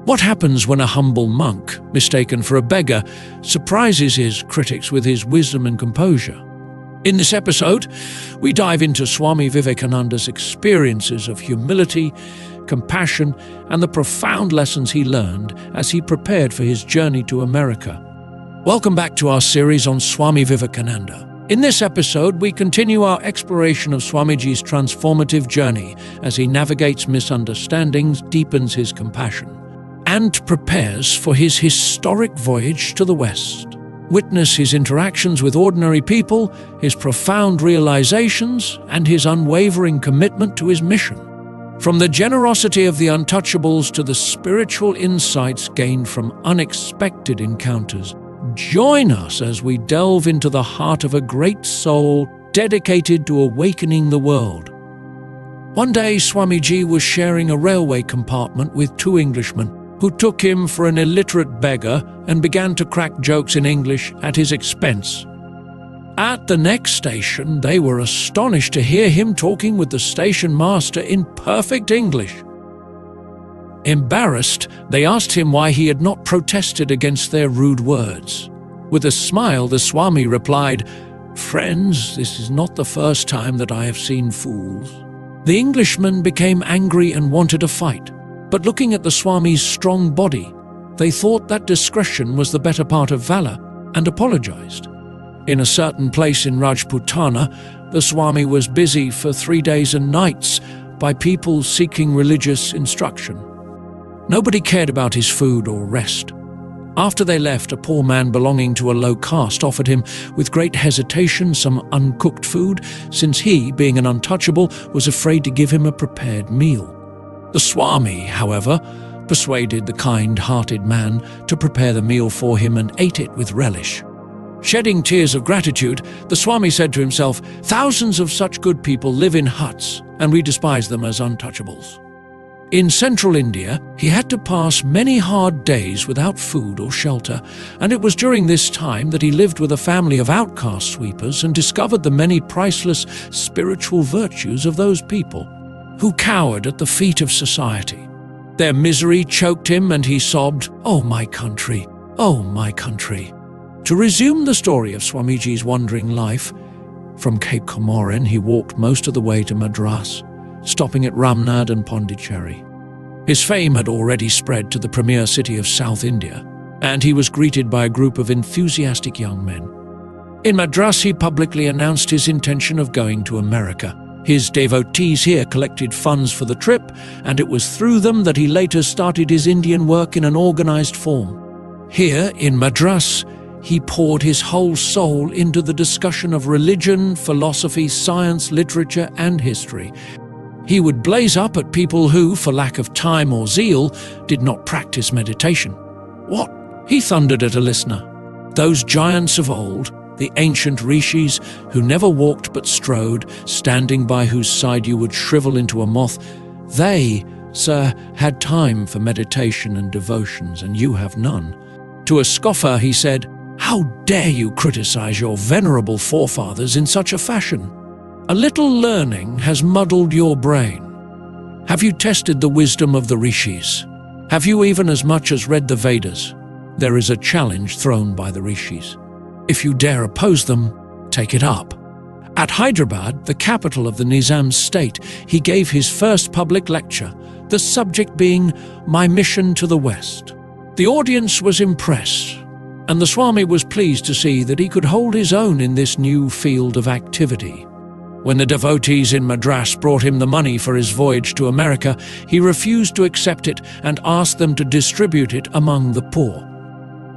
What happens when a humble monk, mistaken for a beggar, surprises his critics with his wisdom and composure? In this episode, we dive into Swami Vivekananda's experiences of humility, compassion, and the profound lessons he learned as he prepared for his journey to America. Welcome back to our series on Swami Vivekananda. In this episode, we continue our exploration of Swamiji's transformative journey as he navigates misunderstandings, deepens his compassion, and prepares for his historic voyage to the West. Witness his interactions with ordinary people, his profound realizations, and his unwavering commitment to his mission. From the generosity of the untouchables to the spiritual insights gained from unexpected encounters, join us as we delve into the heart of a great soul dedicated to awakening the world. One day, Swamiji was sharing a railway compartment with two Englishmen who took him for an illiterate beggar and began to crack jokes in English at his expense. At the next station, they were astonished to hear him talking with the station master in perfect English. Embarrassed, they asked him why he had not protested against their rude words. With a smile, the Swami replied, "Friends, this is not the first time that I have seen fools." The Englishmen became angry and wanted a fight, but looking at the Swami's strong body, they thought that discretion was the better part of valor and apologized. In a certain place in Rajputana, the Swami was busy for 3 days and nights by people seeking religious instruction. Nobody cared about his food or rest. After they left, a poor man belonging to a low caste offered him, with great hesitation, some uncooked food, since he, being an untouchable, was afraid to give him a prepared meal. The Swami, however, persuaded the kind-hearted man to prepare the meal for him and ate it with relish. Shedding tears of gratitude, the Swami said to himself, "Thousands of such good people live in huts, and we despise them as untouchables." In central India, he had to pass many hard days without food or shelter, and it was during this time that he lived with a family of outcast sweepers and discovered the many priceless spiritual virtues of those people who cowered at the feet of society. Their misery choked him and he sobbed, "Oh my country, oh my country." To resume the story of Swamiji's wandering life, from Cape Comorin he walked most of the way to Madras, stopping at Ramnad and Pondicherry. His fame had already spread to the premier city of South India, and he was greeted by a group of enthusiastic young men. In Madras, he publicly announced his intention of going to America. His devotees here collected funds for the trip, and it was through them that he later started his Indian work in an organized form. Here, in Madras, he poured his whole soul into the discussion of religion, philosophy, science, literature, and history. He would blaze up at people who, for lack of time or zeal, did not practice meditation. "What?" he thundered at a listener. "Those giants of old, the ancient rishis who never walked but strode, standing by whose side you would shrivel into a moth, they, sir, had time for meditation and devotions, and you have none." To a scoffer he said, "How dare you criticize your venerable forefathers in such a fashion? A little learning has muddled your brain. Have you tested the wisdom of the rishis? Have you even as much as read the Vedas? There is a challenge thrown by the rishis. If you dare oppose them, take it up." At Hyderabad, the capital of the Nizam's state, he gave his first public lecture, the subject being "My Mission to the West." The audience was impressed, and the Swami was pleased to see that he could hold his own in this new field of activity. When the devotees in Madras brought him the money for his voyage to America, he refused to accept it and asked them to distribute it among the poor.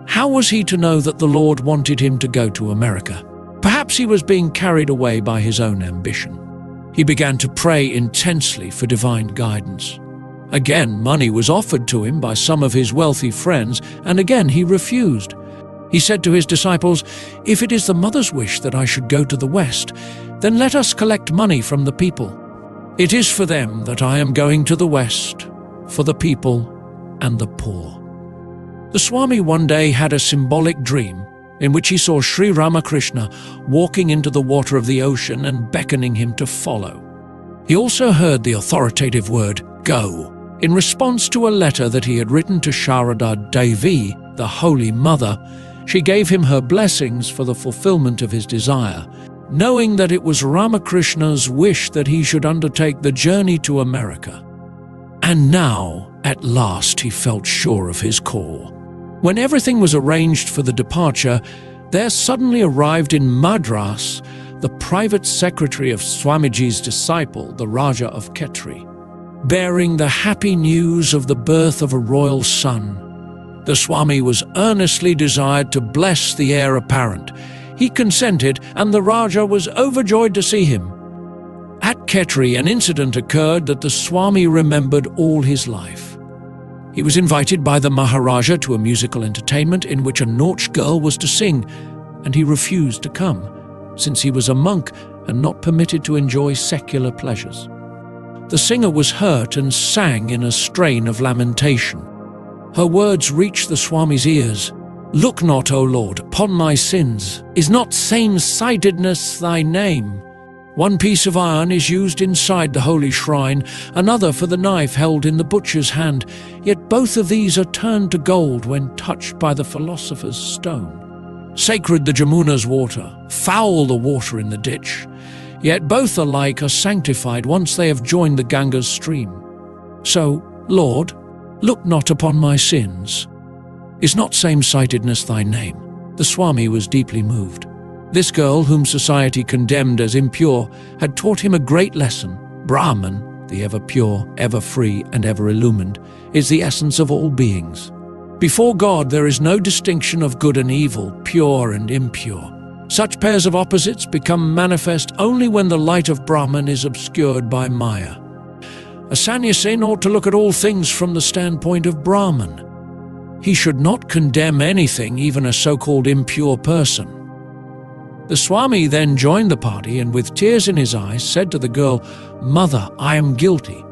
How was he to know that the Lord wanted him to go to America? Perhaps he was being carried away by his own ambition. He began to pray intensely for divine guidance. Again, money was offered to him by some of his wealthy friends, and again he refused. He said to his disciples, "If it is the mother's wish that I should go to the West, then let us collect money from the people. It is for them that I am going to the West, for the people and the poor." The Swami one day had a symbolic dream in which he saw Sri Ramakrishna walking into the water of the ocean and beckoning him to follow. He also heard the authoritative word, "Go," In response to a letter that he had written to Sharada Devi, the Holy Mother, she gave him her blessings for the fulfillment of his desire, knowing that it was Ramakrishna's wish that he should undertake the journey to America. And now, at last, he felt sure of his call. When everything was arranged for the departure, there suddenly arrived in Madras the private secretary of Swamiji's disciple, the Raja of Khetri, bearing the happy news of the birth of a royal son. The Swami was earnestly desired to bless the heir apparent. He consented, and the Raja was overjoyed to see him. At Khetri, an incident occurred that the Swami remembered all his life. He was invited by the Maharaja to a musical entertainment in which a Nautch girl was to sing, and he refused to come, since he was a monk and not permitted to enjoy secular pleasures. The singer was hurt and sang in a strain of lamentation. Her words reached the Swami's ears. "Look not, O Lord, upon my sins. Is not same-sightedness thy name? One piece of iron is used inside the holy shrine, another for the knife held in the butcher's hand, yet both of these are turned to gold when touched by the philosopher's stone. Sacred the Jamuna's water, foul the water in the ditch, yet both alike are sanctified once they have joined the Ganga's stream. So, Lord, look not upon my sins. Is not same-sightedness thy name?" The Swami was deeply moved. This girl, whom society condemned as impure, had taught him a great lesson. Brahman, the ever-pure, ever-free, and ever-illumined, is the essence of all beings. Before God, there is no distinction of good and evil, pure and impure. Such pairs of opposites become manifest only when the light of Brahman is obscured by Maya. A sannyasin ought to look at all things from the standpoint of Brahman. He should not condemn anything, even a so-called impure person. The Swami then joined the party and with tears in his eyes said to the girl, "Mother, I am guilty.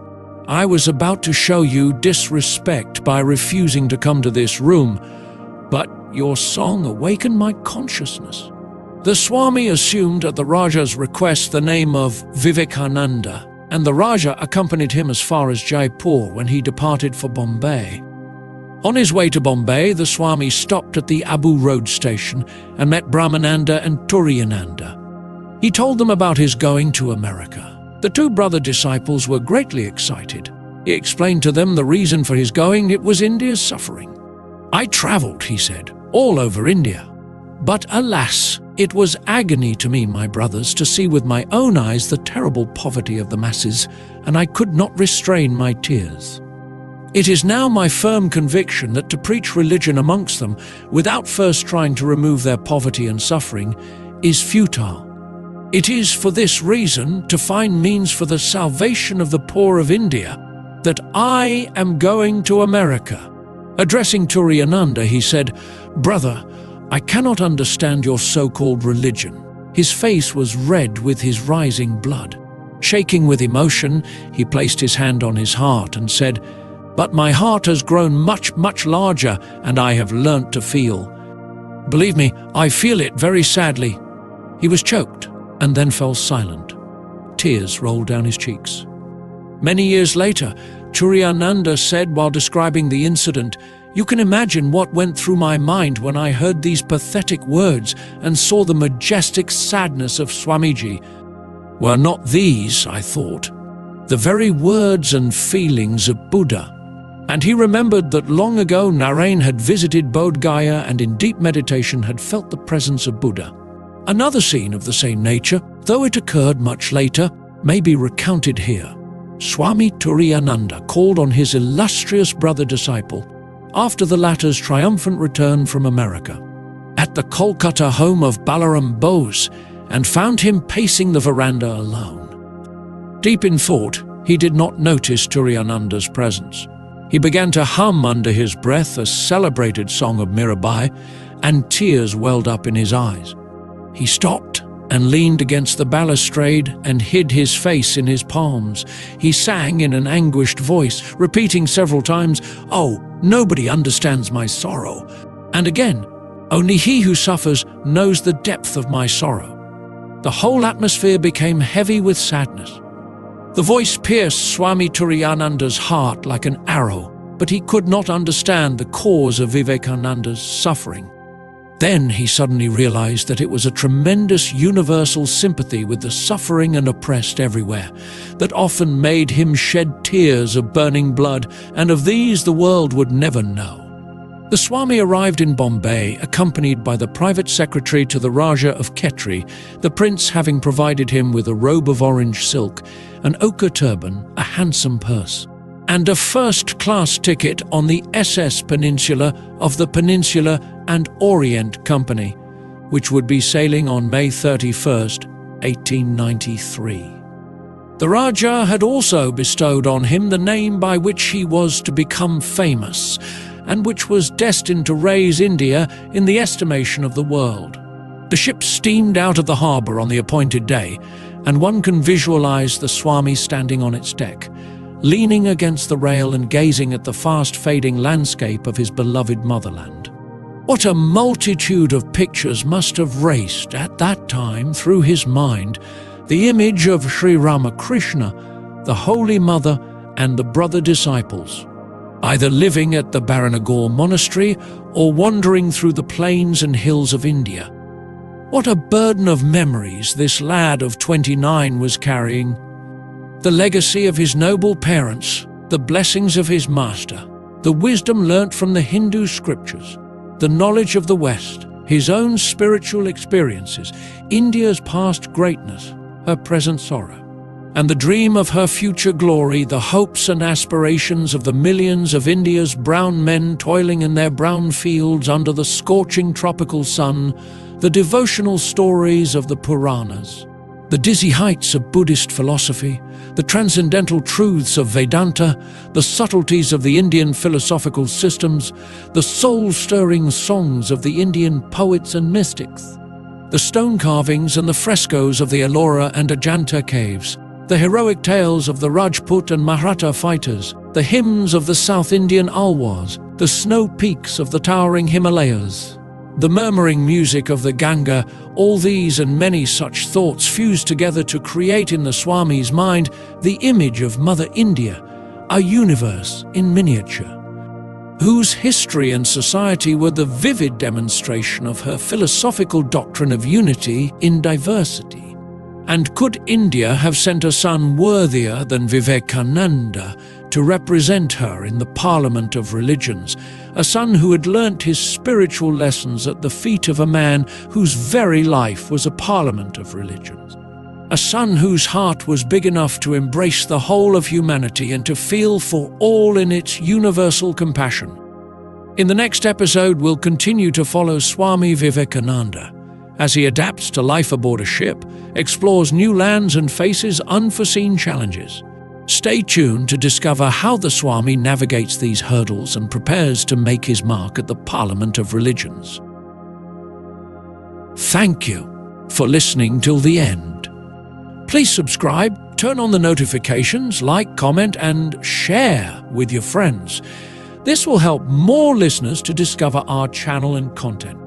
I was about to show you disrespect by refusing to come to this room, but your song awakened my consciousness." The Swami assumed at the Raja's request the name of Vivekananda, and the Raja accompanied him as far as Jaipur when he departed for Bombay. On his way to Bombay, the Swami stopped at the Abu Road station and met Brahmananda and Turiyananda. He told them about his going to America. The two brother disciples were greatly excited. He explained to them the reason for his going. It was India's suffering. "I traveled," he said, "all over India. But alas, it was agony to me, my brothers, to see with my own eyes the terrible poverty of the masses, and I could not restrain my tears. It is now my firm conviction that to preach religion amongst them, without first trying to remove their poverty and suffering, is futile. It is for this reason, to find means for the salvation of the poor of India, that I am going to America." Addressing Turiyananda, he said, "Brother, I cannot understand your so-called religion." His face was red with his rising blood. Shaking with emotion, he placed his hand on his heart and said, "But my heart has grown much, much larger, and I have learnt to feel. Believe me, I feel it very sadly." He was choked and then fell silent. Tears rolled down his cheeks. Many years later, Turiyananda said while describing the incident, "You can imagine what went through my mind when I heard these pathetic words and saw the majestic sadness of Swamiji. Were not these, I thought, the very words and feelings of Buddha?" And he remembered that long ago Narayan had visited Bodh Gaya and in deep meditation had felt the presence of Buddha. Another scene of the same nature, though it occurred much later, may be recounted here. Swami Turiyananda called on his illustrious brother disciple after the latter's triumphant return from America at the Kolkata home of Balaram Bose and found him pacing the veranda alone. Deep in thought, he did not notice Turiyananda's presence. He began to hum under his breath a celebrated song of Mirabai, and tears welled up in his eyes. He stopped and leaned against the balustrade and hid his face in his palms. He sang in an anguished voice, repeating several times, "Oh, nobody understands my sorrow." And again, "Only he who suffers knows the depth of my sorrow." The whole atmosphere became heavy with sadness. The voice pierced Swami Turiyananda's heart like an arrow, but he could not understand the cause of Vivekananda's suffering. Then he suddenly realized that it was a tremendous universal sympathy with the suffering and oppressed everywhere that often made him shed tears of burning blood, and of these the world would never know. The Swami arrived in Bombay accompanied by the private secretary to the Raja of Khetri, the prince having provided him with a robe of orange silk, an ochre turban, a handsome purse, and a first-class ticket on the SS Peninsula of the Peninsula and Orient Company, which would be sailing on May 31st, 1893. The Raja had also bestowed on him the name by which he was to become famous, and which was destined to raise India in the estimation of the world. The ship steamed out of the harbour on the appointed day, and one can visualize the Swami standing on its deck, leaning against the rail and gazing at the fast-fading landscape of his beloved motherland. What a multitude of pictures must have raced at that time through his mind, the image of Sri Ramakrishna, the Holy Mother, and the brother disciples, either living at the Baranagore monastery or wandering through the plains and hills of India. What a burden of memories this lad of 29 was carrying. The legacy of his noble parents, the blessings of his master, the wisdom learnt from the Hindu scriptures, the knowledge of the West, his own spiritual experiences, India's past greatness, her present sorrow, and the dream of her future glory, the hopes and aspirations of the millions of India's brown men toiling in their brown fields under the scorching tropical sun, the devotional stories of the Puranas, the dizzy heights of Buddhist philosophy, the transcendental truths of Vedanta, the subtleties of the Indian philosophical systems, the soul-stirring songs of the Indian poets and mystics, the stone carvings and the frescoes of the Ellora and Ajanta caves, the heroic tales of the Rajput and Maratha fighters, the hymns of the South Indian Alwars, the snow peaks of the towering Himalayas, the murmuring music of the Ganga, all these and many such thoughts fused together to create in the Swami's mind the image of Mother India, a universe in miniature, whose history and society were the vivid demonstration of her philosophical doctrine of unity in diversity. And could India have sent a son worthier than Vivekananda to represent her in the Parliament of Religions, a son who had learnt his spiritual lessons at the feet of a man whose very life was a Parliament of Religions, a son whose heart was big enough to embrace the whole of humanity and to feel for all in its universal compassion? In the next episode, we'll continue to follow Swami Vivekananda as he adapts to life aboard a ship, explores new lands and faces unforeseen challenges. Stay tuned to discover how the Swami navigates these hurdles and prepares to make his mark at the Parliament of Religions. Thank you for listening till the end. Please subscribe, turn on the notifications, like, comment, and share with your friends. This will help more listeners to discover our channel and content.